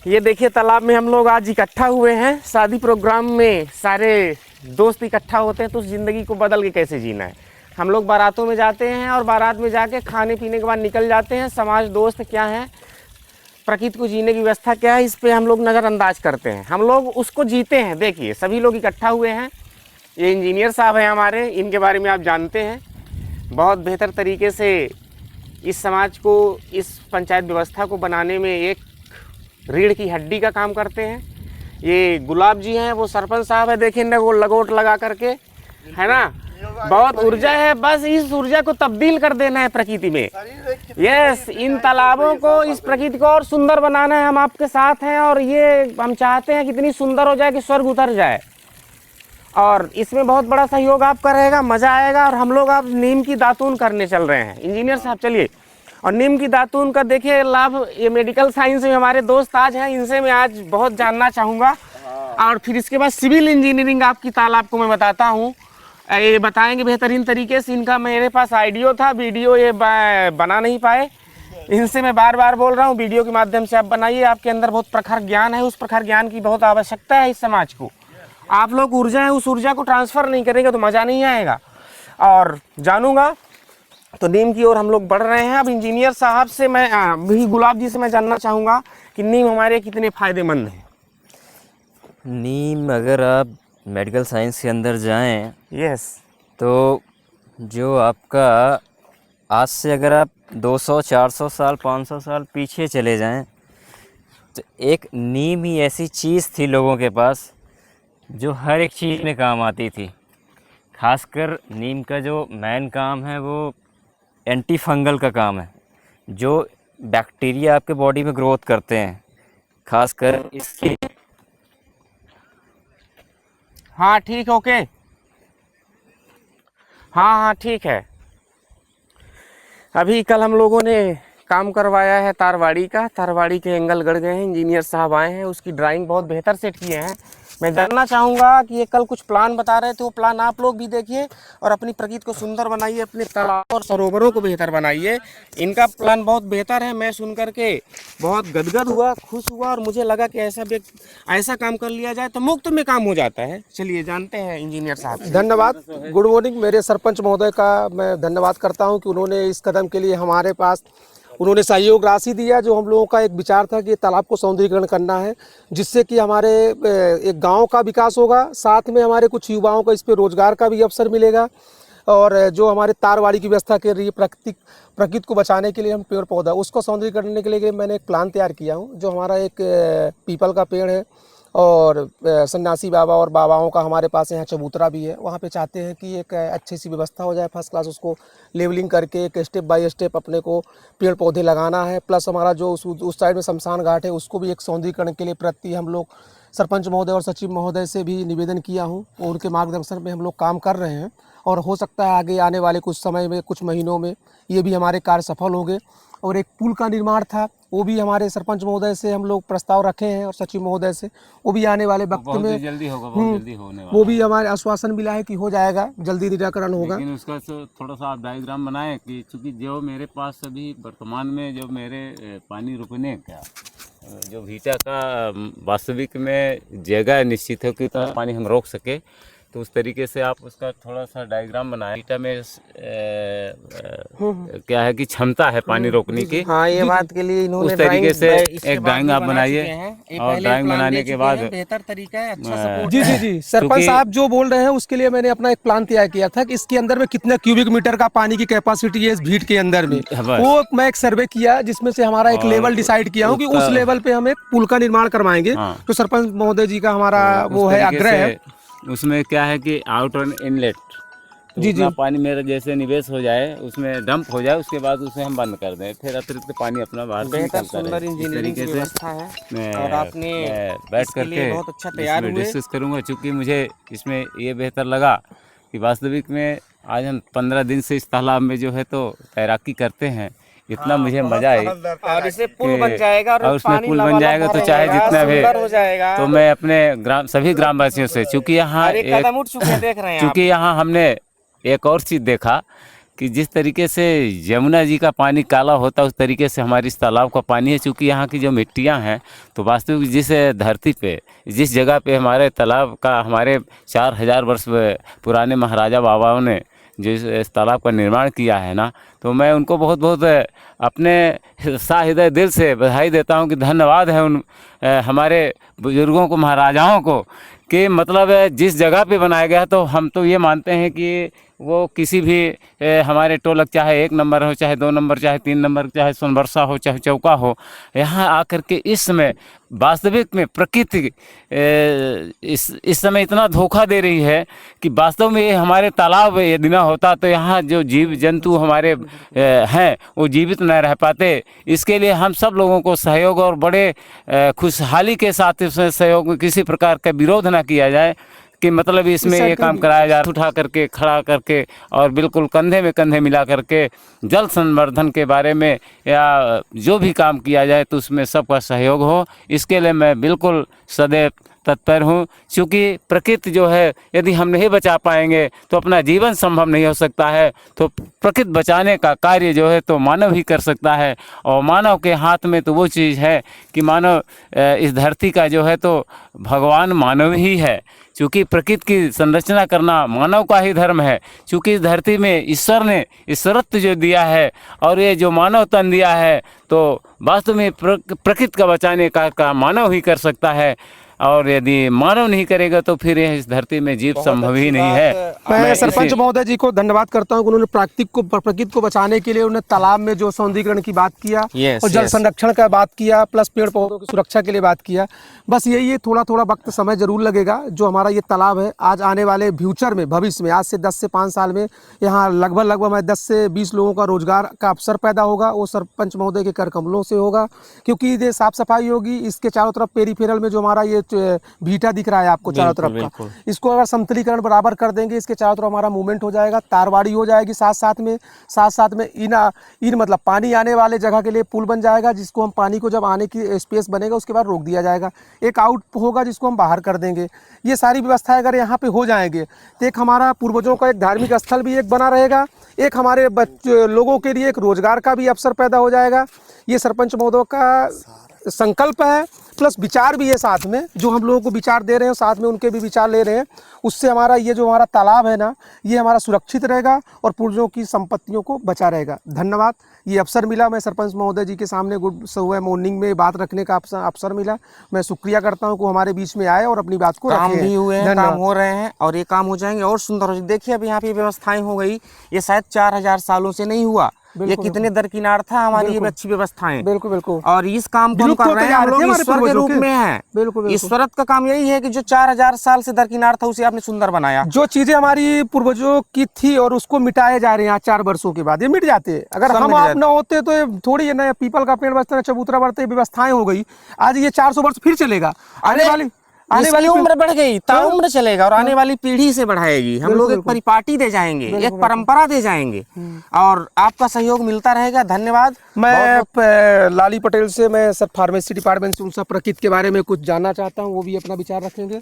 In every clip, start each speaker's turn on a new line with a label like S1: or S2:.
S1: ये देखिए तालाब में हम लोग आज इकट्ठा हुए हैं। शादी प्रोग्राम में सारे दोस्त इकट्ठा होते हैं तो उस ज़िंदगी को बदल के कैसे जीना है। हम लोग बारातों में जाते हैं और बारात में जाके खाने पीने के बाद निकल जाते हैं। समाज दोस्त क्या है, प्रकृति को जीने की व्यवस्था क्या है, इस पे हम लोग नज़रअंदाज करते हैं। हम लोग उसको जीते हैं। देखिए सभी लोग इकट्ठा हुए हैं। ये इंजीनियर साहब हैं हमारे, इनके बारे में आप जानते हैं। बहुत बेहतर तरीके से इस समाज को, इस पंचायत व्यवस्था को बनाने में एक रीढ़ की हड्डी का काम करते हैं। ये गुलाब जी हैं, वो सरपंच साहब है, देखिए ना वो लगोट लगा करके, है ना। बहुत ऊर्जा है, बस इस ऊर्जा को तब्दील कर देना है प्रकृति में। यस, इन तालाबों को, इस प्रकृति को और सुंदर बनाना है। हम आपके साथ हैं और ये हम चाहते हैं कि इतनी सुंदर हो जाए कि स्वर्ग उतर जाए। और इसमें बहुत बड़ा सहयोग आपका रहेगा, मज़ा आएगा। और हम लोग आप नीम की दातून करने चल रहे हैं। इंजीनियर साहब चलिए, और नीम की दातून का देखिए लाभ। ये मेडिकल साइंस में हमारे दोस्त आज हैं, इनसे मैं आज बहुत जानना चाहूँगा। और फिर इसके बाद सिविल इंजीनियरिंग आपकी तालाब को मैं बताता हूँ, ये बताएंगे बेहतरीन तरीके से। इनका मेरे पास आइडियो था, वीडियो ये बना नहीं पाए। इनसे मैं बार बार बोल रहा हूँ, वीडियो के माध्यम से आप बनाइए। आपके अंदर बहुत प्रखर ज्ञान है, उस प्रखर ज्ञान की बहुत आवश्यकता है इस समाज को। आप लोग ऊर्जा है, उस ऊर्जा को ट्रांसफ़र नहीं करेंगे तो मज़ा नहीं आएगा। और जानूँगा तो नीम की ओर हम लोग बढ़ रहे हैं। अब इंजीनियर साहब से मैं भी, गुलाब जी से मैं जानना चाहूँगा कि नीम हमारे कितने फ़ायदेमंद है।
S2: नीम अगर आप मेडिकल साइंस के अंदर जाएं,
S1: यस,
S2: तो जो आपका आज से अगर आप 200, 400 साल, 500 साल पीछे चले जाएं, तो एक नीम ही ऐसी चीज़ थी लोगों के पास जो हर एक चीज़ में काम आती थी। खासकर नीम का जो मेन काम है वो एंटी फंगल का काम है, जो बैक्टीरिया आपके बॉडी में ग्रोथ करते हैं, खासकर इसकी।
S1: हाँ ठीक, ओके, हाँ ठीक है। अभी कल हम लोगों ने काम करवाया है तारवाड़ी का। तारवाड़ी के एंगल गड़ गए हैं, इंजीनियर साहब आए हैं, उसकी ड्राइंग बहुत बेहतर सेट किए हैं। मैं जानना चाहूँगा कि ये कल कुछ प्लान बता रहे थे, वो प्लान आप लोग भी देखिए और अपनी प्रकृति को सुंदर बनाइए, अपने तालाब और सरोवरों को बेहतर बनाइए। इनका प्लान बहुत बेहतर है। मैं सुन करके बहुत गदगद हुआ, खुश हुआ, और मुझे लगा कि ऐसा काम कर लिया जाए तो मुफ्त में काम हो जाता है। चलिए जानते हैं इंजीनियर साहब।
S3: धन्यवाद, गुड मॉर्निंग। मेरे सरपंच महोदय का मैं धन्यवाद करता हूं कि उन्होंने इस कदम के लिए हमारे पास उन्होंने सहयोग राशि दिया। जो हम लोगों का एक विचार था कि तालाब को सौंदर्यीकरण करना है, जिससे कि हमारे एक गांव का विकास होगा, साथ में हमारे कुछ युवाओं को इस पे रोजगार का भी अवसर मिलेगा। और जो हमारे तारवाड़ी की व्यवस्था के लिए प्रकृति को बचाने के लिए हम पेड़ पौधा उसको सौंदर्यीकरण करने के लिए मैंने एक प्लान तैयार किया हूँ। जो हमारा एक पीपल का पेड़ है और सन्यासी बाबा और बाबाओं का हमारे पास यहाँ चबूतरा भी है। वहाँ पे चाहते हैं कि एक अच्छी सी व्यवस्था हो जाए, फर्स्ट क्लास, उसको लेवलिंग करके एक स्टेप बाय स्टेप अपने को पेड़ पौधे लगाना है। प्लस हमारा जो उस साइड में शमशान घाट है उसको भी एक सौंदर्यीकरण के लिए प्रति हम लोग सरपंच महोदय और सचिव महोदय से भी निवेदन किया हूँ, और उनके मार्गदर्शन में हम लोग काम कर रहे हैं। और हो सकता है आगे आने वाले कुछ समय में, कुछ महीनों में ये भी हमारे कार्य सफल होंगे। और एक पुल का निर्माण था, वो भी हमारे सरपंच महोदय से हम लोग प्रस्ताव रखे हैं और सचिव महोदय से, वो भी आने वाले वक्त में
S4: जल्दी होगा, बहुत जल्दी होने वाला।
S3: वो भी हमारे आश्वासन मिला है कि हो जाएगा, जल्दी निराकरण होगा।
S4: लेकिन उसका थोड़ा सा आप डायग्राम बनाएं कि चूंकि जो मेरे पास अभी वर्तमान में जो मेरे पानी रुकने का जो भीटा का वास्तविक में जगह निश्चित है कि पानी हम रोक सके, तो उस तरीके से आप उसका थोड़ा सा डायग्राम बनाएं। भीटा में क्या है कि क्षमता है पानी रोकने की।
S1: हाँ, ये बात के लिए इन्होंने
S4: उस तरीके से एक ड्राइंग आप बनाइए, और ड्राइंग बनाने के बाद
S1: बेहतर तरीका है, अच्छा सपोर्ट।
S3: जी सरपंच साहब जो बोल रहे हैं उसके लिए मैंने अपना एक प्लान तैयार किया था कि इसके अंदर में कितना क्यूबिक मीटर का पानी की कैपेसिटी है इस भीट के अंदर में। वो मैं एक सर्वे किया जिसमें से हमारा एक लेवल डिसाइड किया हूँ कि उस लेवल पे हम एक पुल का निर्माण करवाएंगे। तो सरपंच महोदय जी का हमारा वो है आग्रह है।
S4: उसमें क्या है कि आउट एंड इनलेट, जी पानी मेरा जैसे निवेश हो जाए, उसमें डंप हो जाए, उसके बाद उसे हम बंद कर दें, फिर अतिरिक्त पानी अपना बाहर निकलता रहे। इस तरीके से
S1: और आपने
S4: बैठ करके
S1: बहुत अच्छा तैयार हुए।
S4: डिस्कस करूँगा, चूँकि मुझे इसमें ये बेहतर लगा कि वास्तविक में आज हम 15 दिन से इस तालाब में जो है तो तैराकी करते हैं। इतना मुझे मजा आई,
S1: और इसे पुल बन जाएगा,
S4: और उसमें पुल बन जाएगा तो चाहे जितना भी तो मैं अपने सभी ग्रामवासियों से, चूँकि यहाँ
S1: कदम उठ चुके देख रहे हैं,
S4: चूँकि यहाँ हमने एक और चीज़ देखा कि जिस तरीके से यमुना जी का पानी काला होता है उस तरीके से हमारे इस तालाब का पानी है। चूँकि यहाँ की जो मिट्टियाँ हैं तो वास्तविक जिस धरती पे जिस जगह पे हमारे तालाब का हमारे 4000 वर्ष पुराने महाराजा बाबाओं ने जो इस तालाब का निर्माण किया है ना, तो मैं उनको बहुत बहुत अपने साहिदय दिल से बधाई देता हूँ कि धन्यवाद है उन हमारे बुजुर्गों को, महाराजाओं को, कि मतलब जिस जगह पे बनाया गया तो हम तो ये मानते हैं कि वो किसी भी हमारे टोलक चाहे 1 नंबर हो, चाहे 2 नंबर, चाहे 3 नंबर, चाहे सोनबरसा हो, चाहे चौका हो, यहाँ आकर के इस समय वास्तविक में प्रकृति इस समय इतना धोखा दे रही है कि वास्तव में ये हमारे तालाब यदि ना होता तो यहाँ जो जीव जंतु हमारे हैं वो जीवित न रह पाते। इसके लिए हम सब लोगों को सहयोग और बड़े खुशहाली के साथ इसमें सहयोग में किसी प्रकार का विरोध ना किया जाए कि मतलब इसमें ये काम कराया जा, उठा करके खड़ा करके और बिल्कुल कंधे में कंधे मिला करके जल संवर्धन के बारे में या जो भी काम किया जाए तो उसमें सबका सहयोग हो। इसके लिए मैं बिल्कुल सदैव तत्पर हूँ, क्योंकि प्रकृति जो है यदि हम नहीं बचा पाएंगे तो अपना जीवन संभव नहीं हो सकता है। तो प्रकृति बचाने का कार्य जो है तो मानव ही कर सकता है, और मानव के हाथ में तो वो चीज़ है कि मानव इस धरती का जो है तो भगवान मानव ही है, क्योंकि प्रकृति की संरचना करना मानव का ही धर्म है। क्योंकि इस धरती में ईश्वर ने ईश्वरत्व जो दिया है और ये जो मानव तन दिया है तो वास्तव में प्रकृति का बचाने का मानव ही कर सकता है, और यदि मानव नहीं करेगा तो फिर इस धरती में जीव संभव ही नहीं है।
S3: मैं सरपंच महोदय जी को धन्यवाद करता हूं कि उन्होंने प्रकृति को बचाने के लिए उन्होंने तालाब में जो सौंदर्यीकरण की बात किया और जल संरक्षण का बात किया, प्लस पेड़ पौधों की सुरक्षा के लिए बात किया। बस यही है, थोड़ा थोड़ा वक्त समय जरूर लगेगा। जो हमारा ये तालाब है आज आने वाले फ्यूचर में, भविष्य में, आज से 10 से 5 साल में यहाँ लगभग 10 से 20 लोगों का रोजगार का अवसर पैदा होगा। वो सरपंच महोदय के कर कमलों से होगा, क्योंकि ये साफ सफाई होगी। इसके चारों तरफ पेरीफेरल में जो हमारा ये भीटा दिख रहा है आपको चारों तरफ का, इसको अगर समतलीकरण बराबर कर देंगे, इसके चारों तरफ हमारा मूवमेंट हो जाएगा, तारवाड़ी हो जाएगी, साथ साथ में इन मतलब पानी आने वाले जगह के लिए पुल बन जाएगा, जिसको हम पानी को जब आने की स्पेस बनेगा उसके बाद रोक दिया जाएगा। एक आउट होगा जिसको हम बाहर कर देंगे। ये सारी व्यवस्थाएं अगर यहाँ पे हो जाएंगे तो एक हमारा पूर्वजों का एक धार्मिक स्थल भी एक बना रहेगा, एक हमारे लोगों के लिए एक रोजगार का भी अवसर पैदा हो जाएगा। ये सरपंच महोदय का संकल्प है, प्लस विचार भी है साथ में। जो हम लोगों को विचार दे रहे हैं साथ में उनके भी विचार ले रहे हैं। उससे हमारा ये जो हमारा तालाब है ना, ये हमारा सुरक्षित रहेगा और पूर्वजों की संपत्तियों को बचा रहेगा। धन्यवाद। ये अवसर मिला, मैं सरपंच महोदय जी के सामने गुड सुबह मॉर्निंग में बात रखने का अवसर मिला। मैं शुक्रिया करता हूँ कि हमारे बीच में आए और अपनी बात को
S1: काम
S3: रखे
S1: भी हुए हैं, काम हो रहे हैं और ये काम हो जाएंगे और सुंदर हो जाएंगे। देखिए अब यहाँ पे व्यवस्थाएं हो गई, ये शायद 4000 सालों से नहीं हुआ। ये कितने दरकिनार था हमारी ये अच्छी व्यवस्थाएं।
S3: बिल्कुल बिल्कुल।
S1: और इस काम को हम कर रहे हैं, हम लोग ईश्वर के रूप में हैं।
S3: बिल्कुल।
S1: ईश्वरत का काम यही है कि जो 4000 साल से दरकिनार था उसे आपने सुंदर बनाया।
S3: जो चीजें हमारी पूर्वजों की थी और उसको मिटाए जा रहे हैं 4 वर्षों के बाद, ये मिट जाते। अगर हम आप न होते तो ये थोड़ी है ना, पीपल का पेड़ बचता, चबूतरा बढ़ते, व्यवस्थाएं हो गई, आज ये 400 वर्ष फिर चलेगा। आने वाली
S1: उम्र बढ़ गई, ताउम्र चलेगा और आने वाली पीढ़ी से बढ़ाएगी। हम लोग एक परिपाटी दे जाएंगे, एक परंपरा दे जाएंगे और आपका सहयोग मिलता रहेगा। धन्यवाद।
S3: मैं लाली पटेल से, मैं सर फार्मेसी डिपार्टमेंट से उनसे प्रकृति के बारे में कुछ जानना चाहता हूँ, वो भी अपना विचार रखेंगे।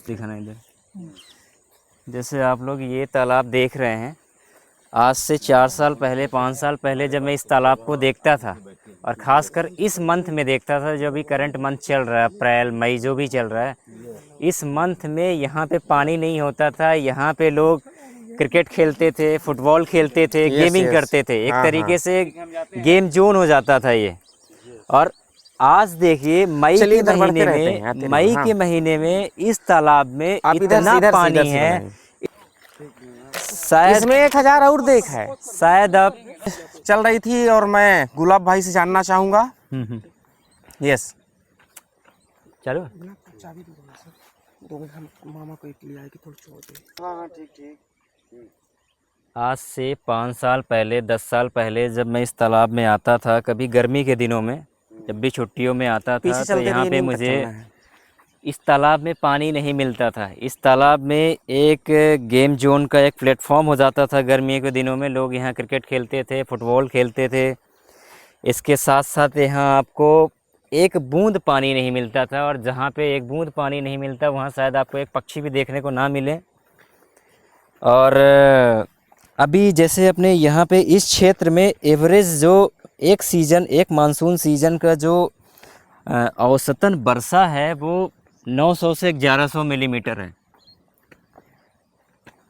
S2: दिखाना इधर। जैसे आप लोग ये तालाब देख रहे हैं, आज से 4 साल पहले 5 साल पहले जब मैं इस तालाब को देखता था और ख़ासकर इस मंथ में देखता था, जो भी करंट मंथ चल रहा है, अप्रैल मई जो भी चल रहा है, इस मंथ में यहाँ पे पानी नहीं होता था। यहाँ पे लोग क्रिकेट खेलते थे, फुटबॉल खेलते थे, गेमिंग करते थे। एक तरीके से गेम जोन हो जाता था ये। और आज देखिए मई के महीने में इस तालाब में इतना पानी है, शायद
S1: इसमें 1000 और देख है।
S2: शायद अब
S1: चल रही थी और मैं गुलाब भाई से जानना चाहूंगा। यस,
S2: चलो
S3: मामा को एक ले आए कि थोड़ी छोड़ दे। हाँ ठीक।
S2: आज से 5 साल पहले 10 साल पहले जब मैं इस तालाब में आता था, कभी गर्मी के दिनों में जब भी छुट्टियों में आता था, तो यहाँ पे मुझे इस तालाब में पानी नहीं मिलता था। इस तालाब में एक गेम जोन का एक प्लेटफॉर्म हो जाता था। गर्मियों के दिनों में लोग यहाँ क्रिकेट खेलते थे, फुटबॉल खेलते थे। इसके साथ साथ यहाँ आपको एक बूंद पानी नहीं मिलता था, और जहाँ पे एक बूंद पानी नहीं मिलता वहाँ शायद आपको एक पक्षी भी देखने को ना मिले। और अभी जैसे अपने यहाँ पे इस क्षेत्र में एवरेज जो एक सीज़न, एक मानसून सीज़न का जो औसतन वर्षा है वो 900 से 1100 मिलीमीटर है।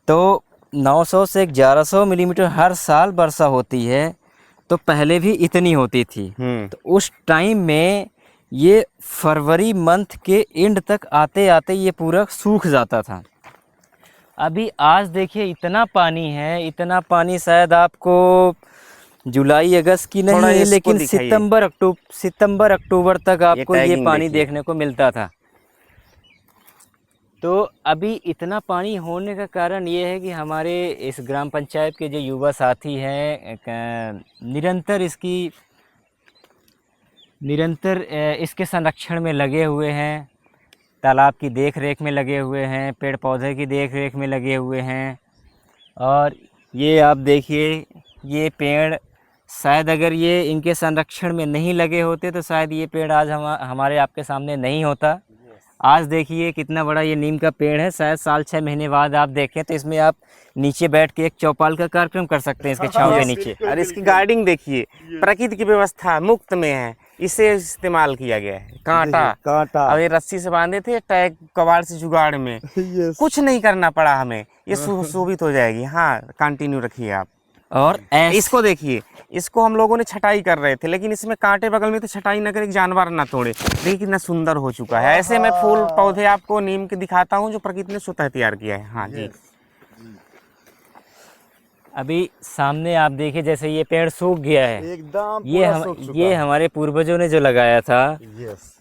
S2: तो 900 से 1100 मिलीमीटर हर साल वर्षा होती है, तो पहले भी इतनी होती थी। तो उस टाइम में ये फरवरी मंथ के एंड तक आते आते ये पूरा सूख जाता था। अभी आज देखिए इतना पानी है, इतना पानी शायद आपको जुलाई अगस्त की नहीं
S1: थोड़ा
S2: है,
S1: इसको
S2: लेकिन
S1: दिखाइए।
S2: सितंबर अक्टूबर तक आपको ये
S1: टैगिंग
S2: पानी
S1: देखिए।
S2: देखने को मिलता था। तो अभी इतना पानी होने का कारण ये है कि हमारे इस ग्राम पंचायत के जो युवा साथी हैं निरंतर इसके संरक्षण में लगे हुए हैं, तालाब की देख रेख में लगे हुए हैं, पेड़ पौधे की देख रेख में लगे हुए हैं। और ये आप देखिए, ये पेड़ शायद अगर ये इनके संरक्षण में नहीं लगे होते तो शायद ये पेड़ आज हमारे आपके सामने नहीं होता। आज देखिए कितना बड़ा ये नीम का पेड़ है, शायद साल 6 महीने बाद आप देखें तो इसमें आप नीचे बैठ के एक चौपाल का कार्यक्रम कर सकते हैं इसके छांव के नीचे।
S1: और इसकी गार्डिंग देखिए, प्रकृति की व्यवस्था मुक्त में है, इसे इस्तेमाल किया गया है। कांटा और ये रस्सी से बांधे थे, टैग कबाड़ से जुगाड़ में कुछ नहीं करना पड़ा हमें, ये सुशोभित हो जाएगी। हाँ, कंटिन्यू रखिए आप।
S2: और
S1: इसको देखिए, इसको हम लोगों ने छटाई कर रहे थे, लेकिन इसमें कांटे बगल में तो छटाई न करे, जानवर ना तोड़े। देखिए कितना सुंदर हो चुका है। ऐसे मैं फूल पौधे आपको नीम के दिखाता हूँ जो प्रकृति ने स्वतः तैयार किया है। हाँ जी।
S2: अभी सामने आप देखिए जैसे ये पेड़ सूख गया है,
S3: एकदम
S2: ये हमारे पूर्वजों ने जो लगाया था,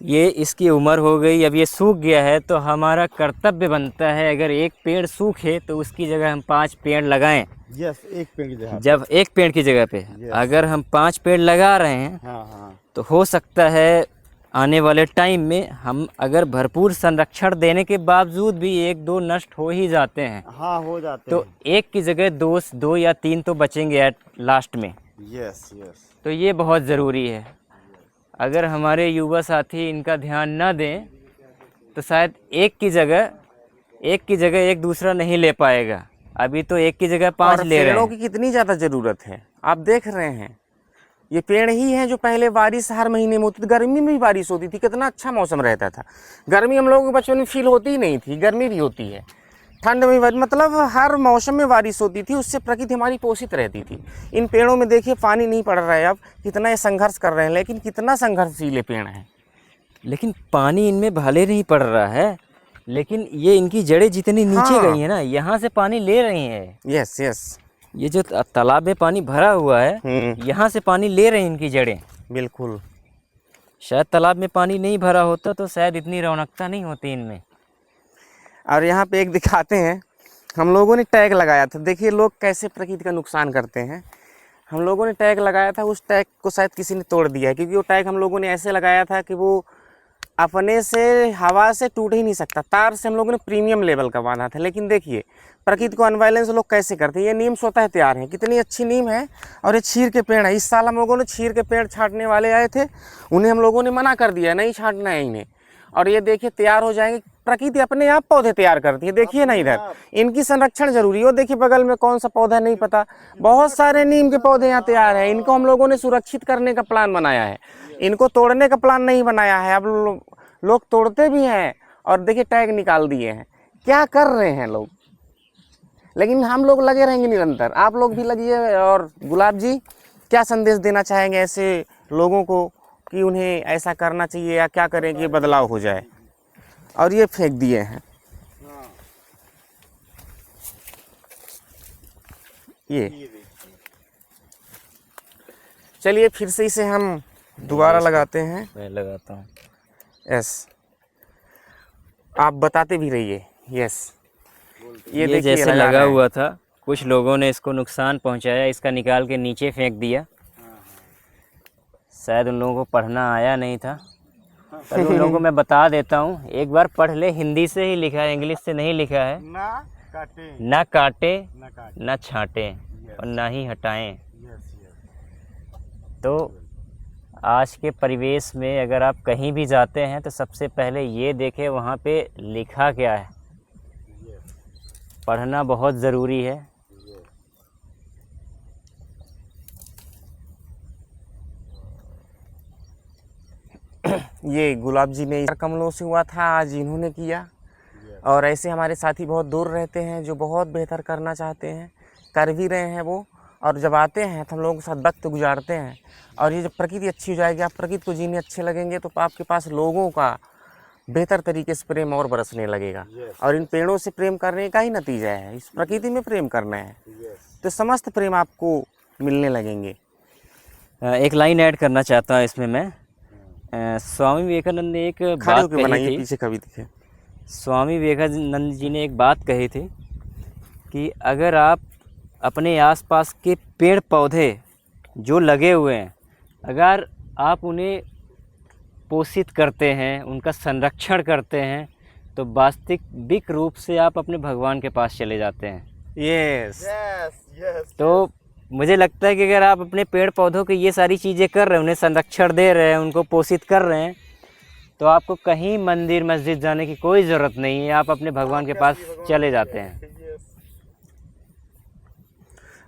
S2: ये इसकी उम्र हो गई, अब ये सूख गया है। तो हमारा कर्तव्य बनता है, अगर एक पेड़ सूखे तो उसकी जगह हम 5 पेड़ लगाएं।
S3: एक पेड़ की जगह
S2: जब एक पेड़ की जगह पे अगर हम 5 पेड़ लगा रहे हैं, तो हो सकता है आने वाले टाइम में हम अगर भरपूर संरक्षण देने के बावजूद भी 1-2 नष्ट हो ही जाते हैं।
S3: हाँ, हो जाते
S2: तो एक की जगह 2 या 3 तो बचेंगे एट लास्ट में।
S3: यस।
S2: तो ये बहुत ज़रूरी है। अगर हमारे युवा साथी इनका ध्यान न दें तो शायद एक की जगह एक दूसरा नहीं ले पाएगा। अभी तो एक की जगह 5 ले रहे
S1: पेड़ों
S2: हैं।
S1: की कितनी ज़्यादा ज़रूरत है, आप देख रहे हैं। ये पेड़ ही हैं जो पहले बारिश हर महीने में होती थी, गर्मी में भी बारिश होती थी, कितना अच्छा मौसम रहता था। गर्मी हम लोगों के बचपन में फील होती ही नहीं थी, गर्मी भी होती है, ठंड में भी, मतलब हर मौसम में बारिश होती थी, उससे प्रकृति हमारी पोषित रहती थी। इन पेड़ों में देखिए पानी नहीं पड़ रहा है, अब कितना ये संघर्ष कर रहे हैं, लेकिन कितना संघर्षशील पेड़ हैं।
S2: लेकिन पानी इनमें भले नहीं पड़ रहा है, लेकिन ये इनकी जड़ें जितनी नीचे गई हैं ना, यहाँ से पानी ले रही हैं।
S1: यस।
S2: ये जो तालाब में पानी भरा हुआ है, यहाँ से पानी ले रही हैं इनकी जड़ें।
S1: बिल्कुल।
S2: शायद तालाब में पानी नहीं भरा होता तो शायद इतनी रौनकता नहीं होती इनमें।
S1: और यहाँ पे एक दिखाते हैं, हम लोगों ने टैग लगाया था। देखिए लोग कैसे प्रकृति का नुकसान करते हैं। हम लोगों ने टैग लगाया था, उस टैग को शायद किसी ने तोड़ दिया है, क्योंकि वो टैग हम लोगों ने ऐसे लगाया था कि वो अपने से हवा से टूट ही नहीं सकता। तार से हम लोगों ने प्रीमियम लेवल का बांधा था। लेकिन देखिए प्रकृति को अनबैलेंस लोग कैसे करते हैं। ये नीम स्वतः तैयार है, कितनी अच्छी नीम है, और ये छीर के पेड़ है। इस साल हम लोगों ने छीर के पेड़ छांटने वाले आए थे, उन्हें हम लोगों ने मना कर दिया, नहीं छांटना है इन्हें। और ये देखिए तैयार हो जाएंगे। प्रकृति अपने आप पौधे तैयार करती है, देखिए ना इधर, इनकी संरक्षण जरूरी है। देखिए बगल में कौन सा पौधा नहीं पता, बहुत सारे नीम के पौधे यहाँ तैयार हैं। इनको हम लोगों ने सुरक्षित करने का प्लान बनाया है, इनको तोड़ने का प्लान नहीं बनाया है। अब लोग तोड़ते भी हैं और देखिए टैग निकाल दिए हैं, क्या कर रहे हैं लोग। लेकिन हम लोग लगे रहेंगे निरंतर, आप लोग भी लगिए। और गुलाब जी क्या संदेश देना चाहेंगे ऐसे लोगों को कि उन्हें ऐसा करना चाहिए या क्या करें कि ये बदलाव हो जाए। और ये फेंक दिए हैं, ये चलिए फिर से इसे हम दोबारा लगाते हैं।
S2: मैं लगाता हूँ।
S1: यस, आप बताते भी रहिए। यस,
S2: ये
S1: देखिए
S2: जैसे लगा हुआ था, कुछ लोगों ने इसको नुकसान पहुंचाया, इसका निकाल के नीचे फेंक दिया। शायद उन लोगों को पढ़ना आया नहीं था, पर उन लोगों को मैं बता देता हूँ, एक बार पढ़ ले। हिंदी से ही लिखा है, इंग्लिश से नहीं लिखा है। ना काटे ना छांटे और ना ही हटाएं। तो आज के परिवेश में अगर आप कहीं भी जाते हैं तो सबसे पहले ये देखें वहाँ पे लिखा क्या है। पढ़ना बहुत ज़रूरी है।
S1: ये गुलाब जी ने कमलों से हुआ था, आज इन्होंने किया। और ऐसे हमारे साथी बहुत दूर रहते हैं जो बहुत बेहतर करना चाहते हैं, कर भी रहे हैं वो। और जब आते हैं तो हम लोगों के साथ वक्त गुजारते हैं। और ये जब प्रकृति अच्छी हो जाएगी, आप प्रकृति को जीने अच्छे लगेंगे, तो आपके पास लोगों का बेहतर तरीके से प्रेम और बरसने लगेगा। और इन पेड़ों से प्रेम करने का ही नतीजा है, इस प्रकृति में प्रेम करना है, तो समस्त प्रेम आपको मिलने लगेंगे।
S2: एक लाइन ऐड करना चाहता हूँ इसमें मैं। स्वामी विवेकानंद ने एक
S1: खड़े
S2: बात
S1: होकर
S2: कही
S1: बनाइए,
S2: थी।
S1: पीछे कभी दिखे।
S2: स्वामी विवेकानंद जी ने एक बात कही थी कि अगर आप अपने आसपास के पेड़ पौधे जो लगे हुए हैं, अगर आप उन्हें पोषित करते हैं, उनका संरक्षण करते हैं, तो वास्तविक रूप से आप अपने भगवान के पास चले जाते हैं।
S1: यस।
S2: तो मुझे लगता है कि अगर आप अपने पेड़ पौधों की ये सारी चीज़ें कर रहे हैं, उन्हें संरक्षण दे रहे हैं, उनको पोषित कर रहे हैं, तो आपको कहीं मंदिर मस्जिद जाने की कोई ज़रूरत नहीं है, आप अपने भगवान के पास चले जाते हैं।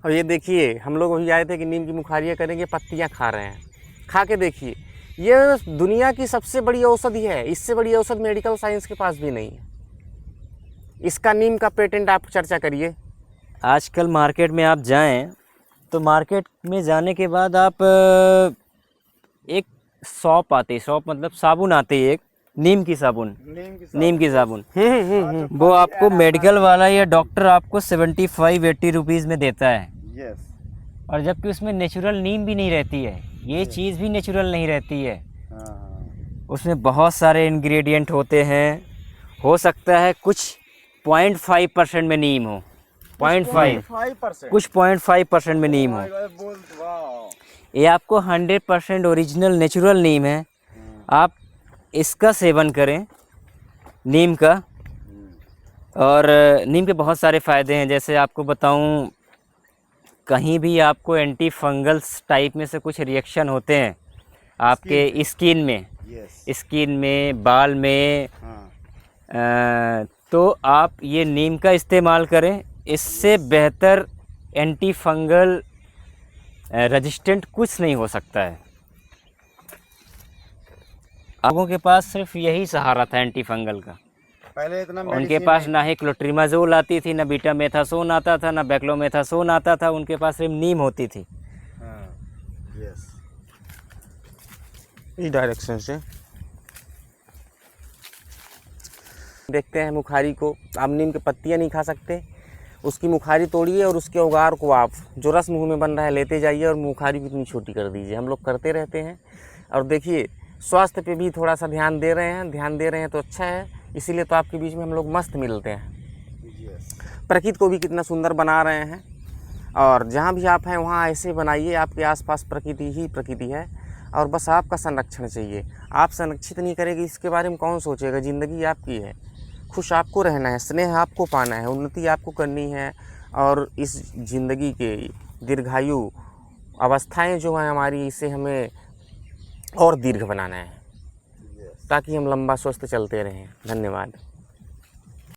S1: और ये देखिए, हम लोग वही आए थे कि नीम की मुखारियाँ करेंगे, पत्तियाँ खा रहे हैं, खा के देखिए, ये दुनिया की सबसे बड़ी औषधि है। इससे बड़ी औषध मेडिकल साइंस के पास भी नहीं है। इसका नीम का पेटेंट आप चर्चा करिए।
S2: आजकल मार्केट में आप जाएं तो मार्केट में जाने के बाद आप एक सौंप आती है, सौंप मतलब साबुन आती है, एक नीम की साबुन, नीम की साबुन। वो आपको मेडिकल वाला या डॉक्टर आपको 75-80 रुपीज़ में देता है। और जबकि उसमें नेचुरल नीम भी नहीं रहती है, ये चीज़ भी नेचुरल नहीं रहती है, उसमें बहुत सारे इंग्रेडिएंट होते हैं। हो सकता है कुछ 0.5% में नीम हो, 0.5 कुछ 0.5% में नीम हो। ये आपको 100% ओरिजिनल नेचुरल नीम है। आप इसका सेवन करें, नीम का। और नीम के बहुत सारे फ़ायदे हैं, जैसे आपको बताऊं, कहीं भी आपको एंटी फंगल्स टाइप में से कुछ रिएक्शन होते हैं आपके स्किन में, बाल में, तो आप ये नीम का इस्तेमाल करें। इससे बेहतर एंटी फंगल रेजिस्टेंट कुछ नहीं हो सकता है। लोगों के पास सिर्फ यही सहारा था एंटी फंगल का।
S3: पहले इतना
S2: उनके पास ना ही क्लोट्रिमाजोल आती थी, ना बीटामेथासोन आता था, ना बैक्लोमेथासोन आता था, उनके पास सिर्फ नीम होती थी।
S1: इस डायरेक्शन से देखते हैं मुखारी को। आप नीम की पत्तियां नहीं खा सकते, उसकी मुखारी तोड़िए और उसके उगार को आप जो रस मुंह में बन रहा है लेते जाइए और मुखारी को इतनी छोटी कर दीजिए। हम लोग करते रहते हैं। और देखिए, स्वास्थ्य पे भी थोड़ा सा ध्यान दे रहे हैं तो अच्छा है। इसीलिए तो आपके बीच में हम लोग मस्त मिलते हैं। प्रकृति को भी कितना सुंदर बना रहे हैं। और जहाँ भी आप हैं वहाँ ऐसे बनाइए, आपके आसपास प्रकृति ही प्रकृति है और बस आपका संरक्षण चाहिए। आप संरक्षित नहीं करेंगे, इसके बारे में कौन सोचेगा। ज़िंदगी आपकी है, खुश आपको रहना है, स्नेह आपको पाना है, उन्नति आपको करनी है। और इस ज़िंदगी के दीर्घायु अवस्थाएं जो हैं हमारी, इसे हमें और दीर्घ बनाना है ताकि हम लंबा स्वस्थ चलते रहें। धन्यवाद।